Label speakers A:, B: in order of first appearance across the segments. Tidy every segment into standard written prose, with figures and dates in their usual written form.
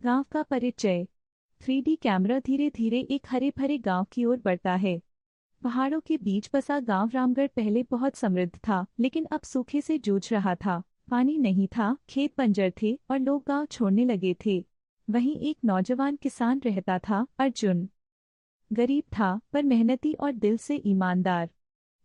A: गांव का परिचय। 3D कैमरा धीरे धीरे एक हरे भरे गांव की ओर बढ़ता है। पहाड़ों के बीच बसा गांव रामगढ़ पहले बहुत समृद्ध था, लेकिन अब सूखे से जूझ रहा था। पानी नहीं था, खेत बंजर थे और लोग गांव छोड़ने लगे थे। वहीं एक नौजवान किसान रहता था, अर्जुन। गरीब था पर मेहनती और दिल से ईमानदार।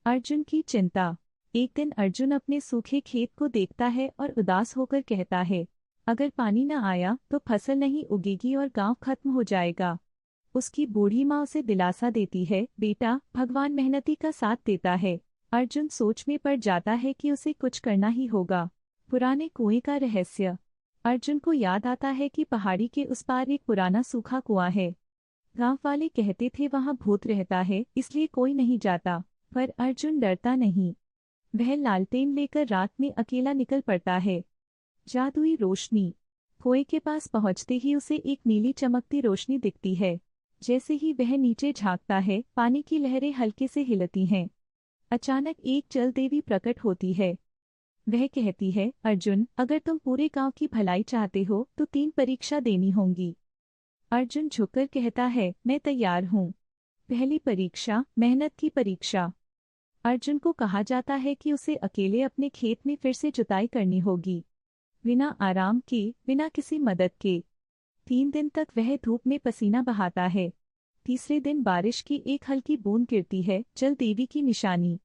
A: अर्जुन की चिंता। एक दिन अर्जुन अपने सूखे खेत को देखता है और उदास होकर कहता है, अगर पानी न आया तो फसल नहीं उगेगी और गांव खत्म हो जाएगा। उसकी बूढ़ी माँ उसे दिलासा देती है, बेटा, भगवान मेहनती का साथ देता है। अर्जुन सोच में पड़ जाता है कि उसे कुछ करना ही होगा। पुराने कुएं का रहस्य। अर्जुन को याद आता है कि पहाड़ी के उस पार एक पुराना सूखा कुआं है। गांव वाले कहते थे वहां भूत रहता है, इसलिए कोई नहीं जाता। पर अर्जुन डरता नहीं। वह लालटेन लेकर रात में अकेला निकल पड़ता है। जादुई रोशनी। कुएं के पास पहुंचते ही उसे एक नीली चमकती रोशनी दिखती है। जैसे ही वह नीचे झांकता है, पानी की लहरें हल्के से हिलती हैं। अचानक एक जल देवी प्रकट होती है। वह कहती है, अर्जुन, अगर तुम पूरे गांव की भलाई चाहते हो तो 3 परीक्षा देनी होंगी। अर्जुन झुककर कहता है, मैं तैयार हूँ। पहली परीक्षा, मेहनत की परीक्षा। अर्जुन को कहा जाता है कि उसे अकेले अपने खेत में फिर से जुताई करनी होगी, बिना आराम के, बिना किसी मदद के। 3 दिन तक वह धूप में पसीना बहाता है। तीसरे दिन बारिश की एक हल्की बूंद गिरती है, जल देवी की निशानी।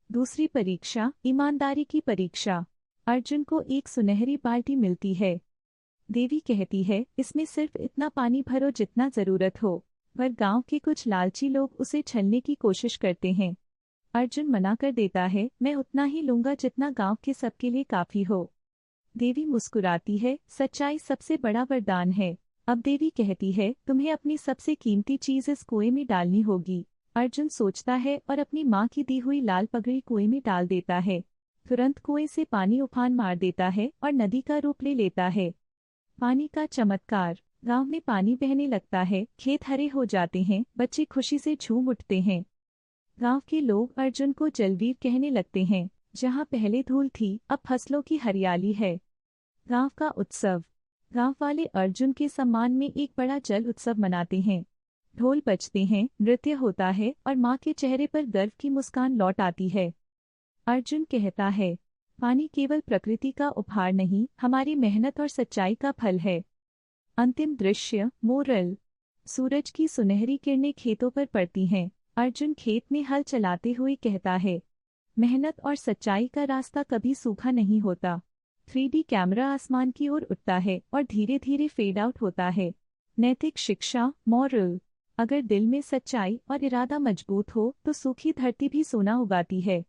A: दूसरी परीक्षा, ईमानदारी की परीक्षा। अर्जुन को एक सुनहरी बाल्टी मिलती है। देवी कहती है, इसमें सिर्फ इतना पानी भरो जितना जरूरत हो। पर गांव के कुछ लालची लोग उसे छलने की कोशिश करते हैं। अर्जुन मना कर देता है, मैं उतना ही लूंगा जितना गांव के सबके लिए काफी हो। देवी मुस्कुराती है, सच्चाई सबसे बड़ा वरदान है। अब देवी कहती है, तुम्हें अपनी सबसे कीमती चीज इस कुएं में डालनी होगी। अर्जुन सोचता है और अपनी माँ की दी हुई लाल पगड़ी कुएं में डाल देता है। तुरंत कुएं से पानी उफान मार देता है और नदी का रूप ले लेता है। पानी का चमत्कार। गांव में पानी बहने लगता है, खेत हरे हो जाते हैं, बच्चे खुशी से झूम उठते हैं। गांव के लोग अर्जुन को जलवीर कहने लगते हैं। जहां पहले धूल थी, अब फसलों की हरियाली है। गांव का उत्सव। गांव वाले अर्जुन के सम्मान में एक बड़ा जल उत्सव मनाते हैं। ढोल बजते हैं, नृत्य होता है और माँ के चेहरे पर गर्व की मुस्कान लौट आती है। अर्जुन कहता है, पानी केवल प्रकृति का उपहार नहीं, हमारी मेहनत और सच्चाई का फल है। अंतिम दृश्य, मोरल। सूरज की सुनहरी किरणें खेतों पर पड़ती हैं। अर्जुन खेत में हल चलाते हुए कहता है, मेहनत और सच्चाई का रास्ता कभी सूखा नहीं होता। 3D कैमरा आसमान की ओर उठता है और धीरे धीरे फेड आउट होता है। नैतिक शिक्षा, मॉरल। अगर दिल में सच्चाई और इरादा मजबूत हो तो सूखी धरती भी सोना उगाती है।